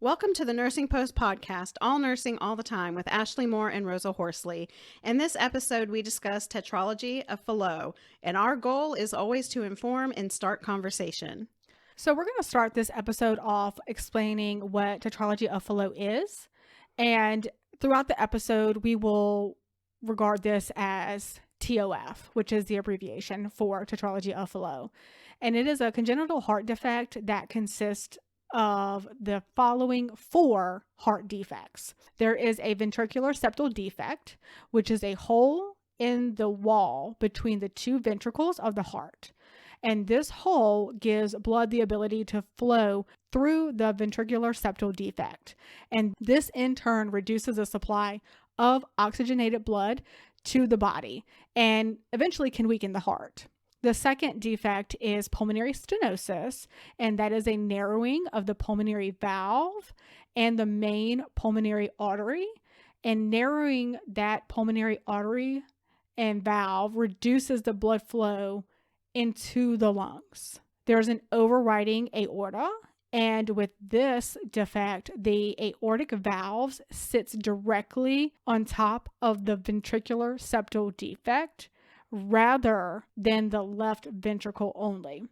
Welcome to the Nursing Post podcast, all nursing all the time with Ashley Moore and Rosa Horsley. In this episode, we discuss Tetralogy of Fallot, and our goal is always to inform and start conversation. So we're going to start this episode off explaining what Tetralogy of Fallot is. And throughout the episode, we will regard this as TOF, which is the abbreviation for Tetralogy of Fallot. And it is a congenital heart defect that consists of the following 4 heart defects. There is a ventricular septal defect, which is a hole in the wall between the 2 ventricles of the heart. And this hole gives blood the ability to flow through the ventricular septal defect. And this in turn reduces the supply of oxygenated blood to the body and eventually can weaken the heart. The second defect is pulmonary stenosis, and that is a narrowing of the pulmonary valve and the main pulmonary artery. And narrowing that pulmonary artery and valve reduces the blood flow into the lungs. There's an overriding aorta, and with this defect, the aortic valves sits directly on top of the ventricular septal defect rather than the left ventricle only,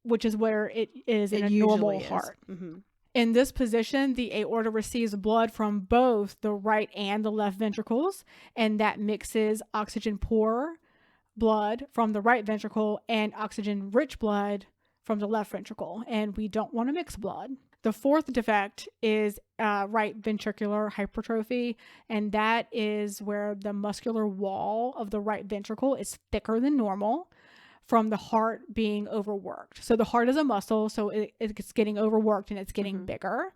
which is where it is in a normal heart. Mm-hmm. In this position, the aorta receives blood from both the right and the left ventricles, and that mixes oxygen-poor blood from the right ventricle and oxygen-rich blood from the left ventricle, and we don't want to mix blood. The fourth defect is right ventricular hypertrophy, and that is where the muscular wall of the right ventricle is thicker than normal from the heart being overworked. So the heart is a muscle, so it's getting overworked and it's getting bigger.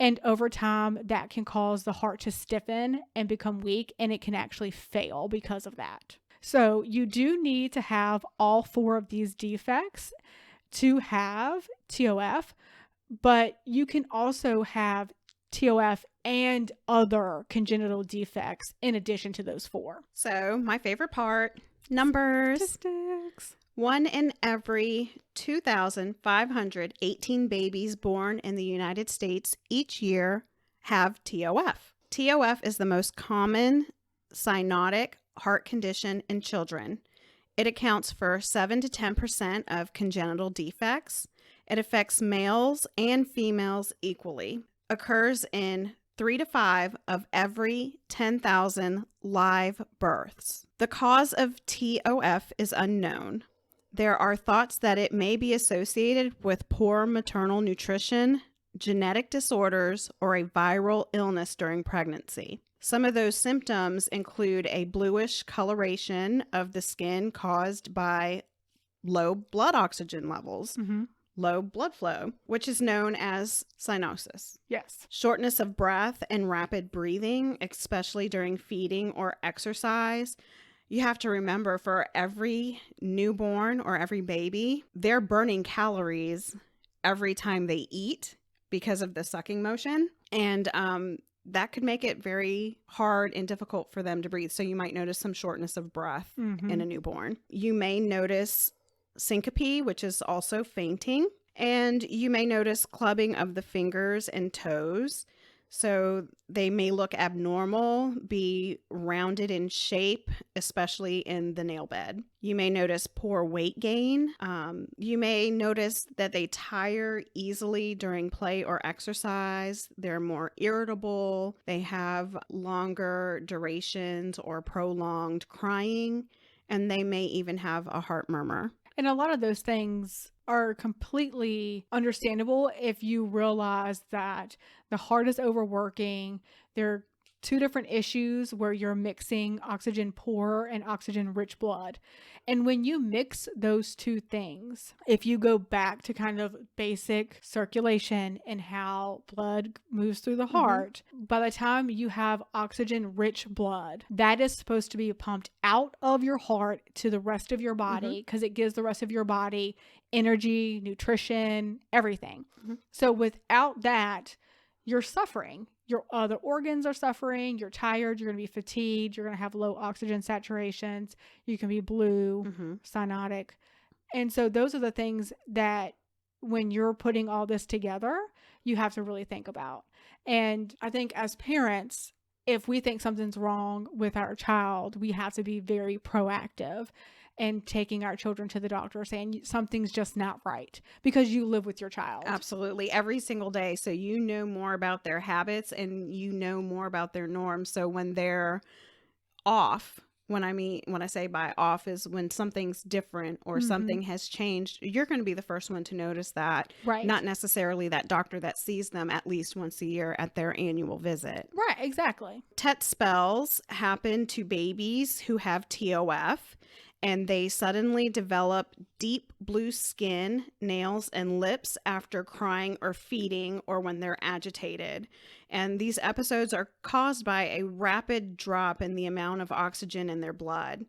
And over time, that can cause the heart to stiffen and become weak, and it can actually fail because of that. So you do need to have all 4 of these defects to have TOF, but you can also have TOF and other congenital defects in addition to those 4. So my favorite part, numbers. Statistics. 1 in every 2,518 babies born in the United States each year have TOF. TOF is the most common cyanotic heart condition in children. It accounts for 7 to 10% of congenital defects. It affects males and females equally. Occurs in 3 to 5 of every 10,000 live births. The cause of TOF is unknown. There are thoughts that it may be associated with poor maternal nutrition, genetic disorders, or a viral illness during pregnancy. Some of those symptoms include a bluish coloration of the skin caused by low blood oxygen levels, low blood flow, which is known as cyanosis. Yes. Shortness of breath and rapid breathing, especially during feeding or exercise. You have to remember, for every newborn or every baby, they're burning calories every time they eat because of the sucking motion. And that could make it very hard and difficult for them to breathe. So you might notice some shortness of breath in a newborn. You may notice syncope, which is also fainting. And you may notice clubbing of the fingers and toes. So they may look abnormal, be rounded in shape, especially in the nail bed. You may notice poor weight gain. You may notice that they tire easily during play or exercise. They're more irritable. They have longer durations or prolonged crying, and they may even have a heart murmur. And a lot of those things are completely understandable if you realize that the heart is overworking. There are 2 different issues where you're mixing oxygen poor and oxygen rich blood. And when you mix those 2 things, if you go back to kind of basic circulation and how blood moves through the heart, by the time you have oxygen rich blood, that is supposed to be pumped out of your heart to the rest of your body because it gives the rest of your body energy, nutrition, everything. So without that, you're suffering. Your other organs are suffering. You're tired. You're going to be fatigued. You're going to have low oxygen saturations. You can be blue, cyanotic. And so those are the things that when you're putting all this together, you have to really think about. And I think as parents, if we think something's wrong with our child, we have to be very proactive and taking our children to the doctor saying something's just not right because you live with your child. Absolutely. Every single day. So you know more about their habits and you know more about their norms. So when they're off, when I say by off is when something's different or something has changed, you're going to be the first one to notice that. Right. Not necessarily that doctor that sees them at least once a year at their annual visit. Right, exactly. TET spells happen to babies who have TOF, and they suddenly develop deep blue skin, nails, and lips after crying or feeding or when they're agitated. And these episodes are caused by a rapid drop in the amount of oxygen in their blood.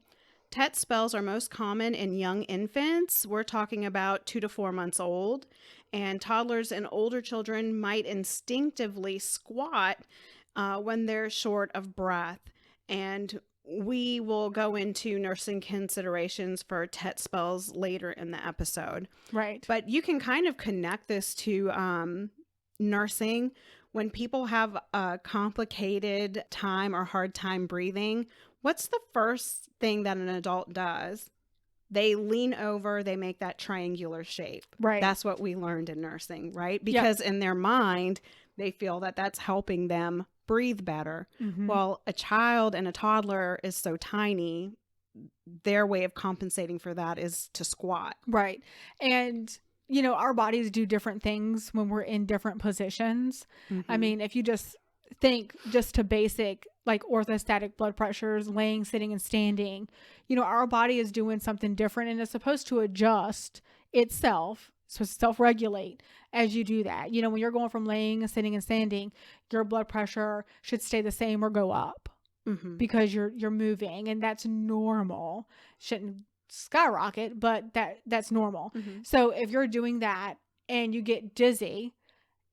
TET spells are most common in young infants. We're talking about 2 to 4 months old. And toddlers and older children might instinctively squat when they're short of breath. And we will go into nursing considerations for TET spells later in the episode. Right. But you can kind of connect this to nursing. When people have a complicated time or hard time breathing, what's the first thing that an adult does? They lean over, they make that triangular shape. Right. That's what we learned in nursing, right? Because in their mind, they feel that that's helping them breathe better. Well, a child and a toddler is so tiny, their way of compensating for that is to squat. Right. And, you know, our bodies do different things when we're in different positions. I mean, if you just think just to basic like orthostatic blood pressures, laying, sitting, and standing, you know, our body is doing something different and it's supposed to adjust itself. So self-regulate as you do that. You know, when you're going from laying, sitting, and standing, your blood pressure should stay the same or go up because you're moving, and that's normal. Shouldn't skyrocket, but that's normal. So if you're doing that and you get dizzy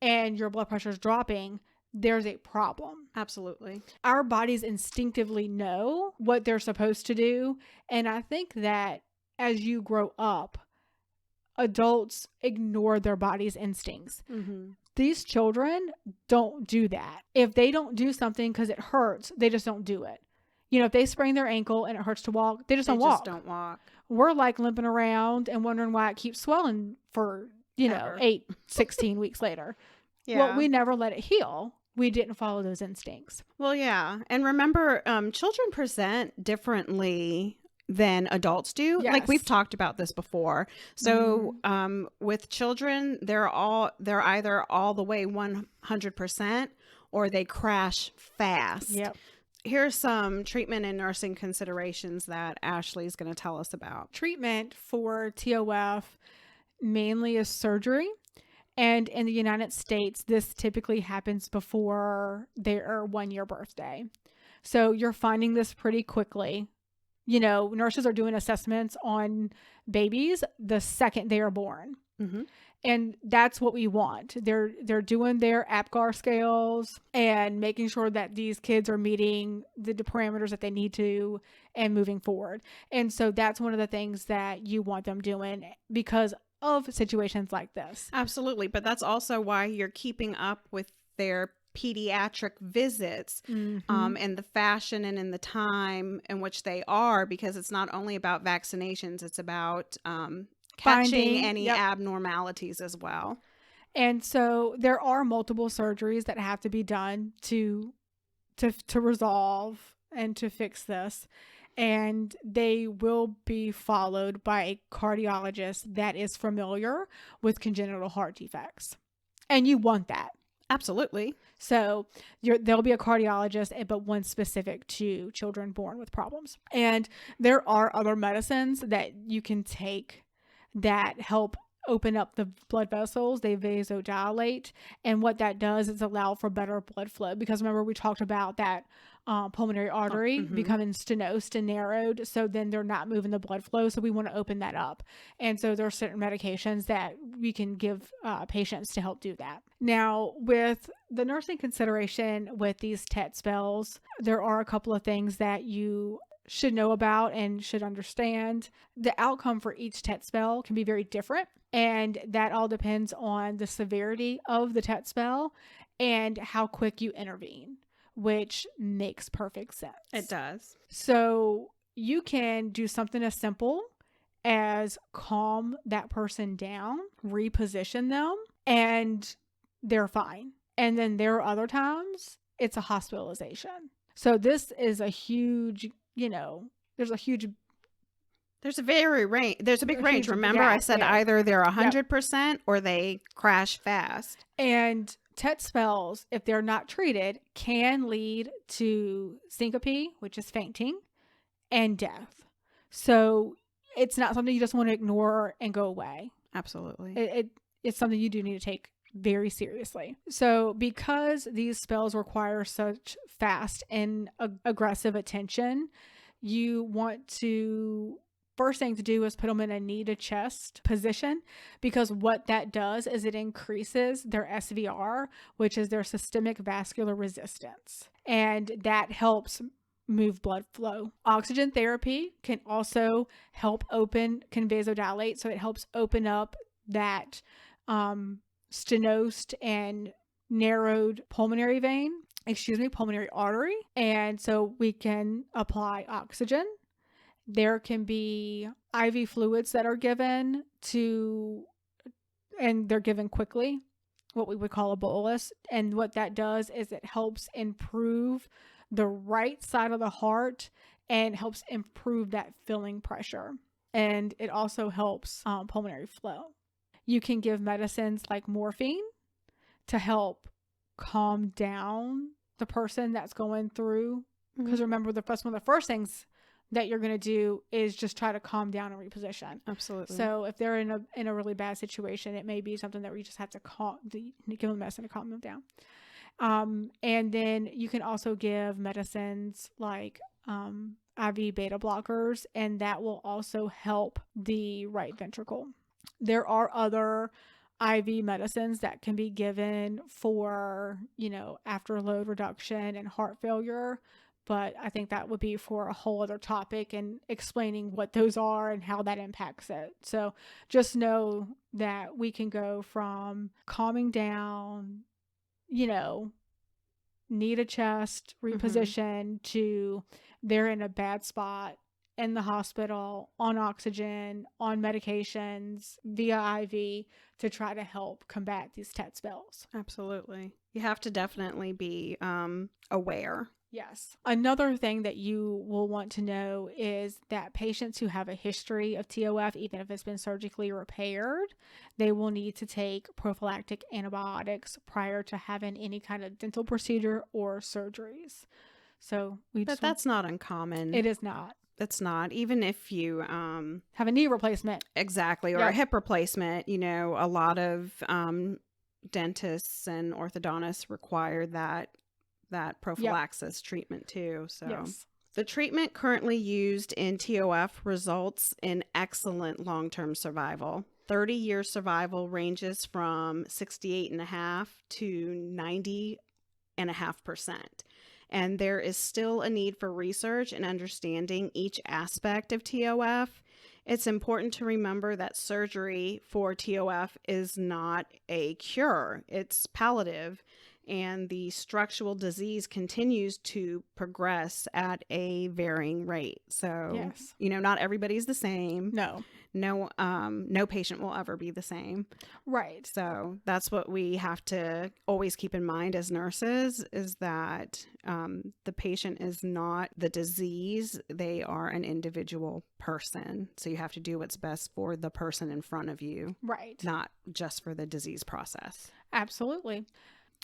and your blood pressure is dropping, there's a problem. Absolutely. Our bodies instinctively know what they're supposed to do, and I think that as you grow up, adults ignore their body's instincts. These children don't do that. If they don't do something because it hurts, they just don't do it. You know, if they sprain their ankle and it hurts to walk, they just don't walk. We're like limping around and wondering why it keeps swelling for, you know, 16 weeks later. Well, we never let it heal. We didn't follow those instincts. Well, yeah. And remember, children present differently than adults do. Yes. Like we've talked about this before. So with children, they're either all the way 100% or they crash fast. Yep. Here's some treatment and nursing considerations that Ashley's going to tell us about. Treatment for TOF mainly is surgery. And in the United States, this typically happens before their 1-year birthday. So you're finding this pretty quickly. You know, nurses are doing assessments on babies the second they are born. And that's what we want. They're doing their APGAR scales and making sure that these kids are meeting the parameters that they need to and moving forward. And so that's one of the things that you want them doing because of situations like this. Absolutely. But that's also why you're keeping up with their pediatric visits and the fashion and in the time in which they are, because it's not only about vaccinations, it's about catching any abnormalities as well. And so there are multiple surgeries that have to be done to resolve and to fix this. And they will be followed by a cardiologist that is familiar with congenital heart defects. And you want that. Absolutely. So there'll be a cardiologist, but one specific to children born with problems. And there are other medicines that you can take that help open up the blood vessels. They vasodilate. And what that does is allow for better blood flow. Because remember, we talked about that pulmonary artery becoming stenosed and narrowed. So then they're not moving the blood flow. So we want to open that up. And so there are certain medications that we can give patients to help do that. Now, with the nursing consideration with these TET spells, there are a couple of things that you should know about and should understand. The outcome for each TET spell can be very different. And that all depends on the severity of the TET spell and how quick you intervene, which makes perfect sense. It does. So you can do something as simple as calm that person down, reposition them, and they're fine. And then there are other times it's a hospitalization. So this is a huge, there's a big range. Remember, I said either they're 100% or they crash fast. And TET spells, if they're not treated, can lead to syncope, which is fainting, and death. So it's not something you just want to ignore and go away. Absolutely. It's something you do need to take very seriously. So because these spells require such fast and aggressive attention, you want to... First thing to do is put them in a knee to chest position, because what that does is it increases their SVR, which is their systemic vascular resistance, and that helps move blood flow. Oxygen therapy can also help can vasodilate, so it helps open up that stenosed and narrowed pulmonary artery, and so we can apply oxygen. There can be IV fluids that are given and they're given quickly, what we would call a bolus. And what that does is it helps improve the right side of the heart and helps improve that filling pressure. And it also helps pulmonary flow. You can give medicines like morphine to help calm down the person that's going through. Because remember, one of the first things that you're going to do is just try to calm down and reposition. Absolutely. So if they're in a really bad situation, it may be something that we just have to give them medicine to calm them down. And then you can also give medicines like IV beta blockers, and that will also help the right ventricle. There are other IV medicines that can be given for, afterload reduction and heart failure. But I think that would be for a whole other topic and explaining what those are and how that impacts it. So just know that we can go from calming down, knee to chest reposition to they're in a bad spot in the hospital, on oxygen, on medications, via IV to try to help combat these TET spells. Absolutely. You have to definitely be aware. Yes. Another thing that you will want to know is that patients who have a history of TOF, even if it's been surgically repaired, they will need to take prophylactic antibiotics prior to having any kind of dental procedure or surgeries. So that's not uncommon. It is not. It's not. Even if you have a knee replacement. Exactly. Or a hip replacement, a lot of dentists and orthodontists require that prophylaxis treatment too. So yes. The treatment currently used in TOF results in excellent long-term survival. 30-year survival ranges from 68.5% to 90.5%. And there is still a need for research and understanding each aspect of TOF. It's important to remember that surgery for TOF is not a cure. It's palliative. And the structural disease continues to progress at a varying rate. So, yes. Not everybody's the same. No, no patient will ever be the same. Right. So that's what we have to always keep in mind as nurses, is that the patient is not the disease. They are an individual person. So you have to do what's best for the person in front of you. Right. Not just for the disease process. Absolutely.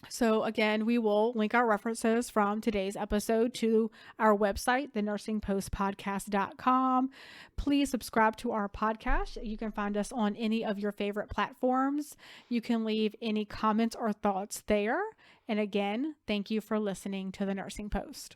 So again, we will link our references from today's episode to our website, thenursingpostpodcast.com. Please subscribe to our podcast. You can find us on any of your favorite platforms. You can leave any comments or thoughts there. And again, thank you for listening to The Nursing Post.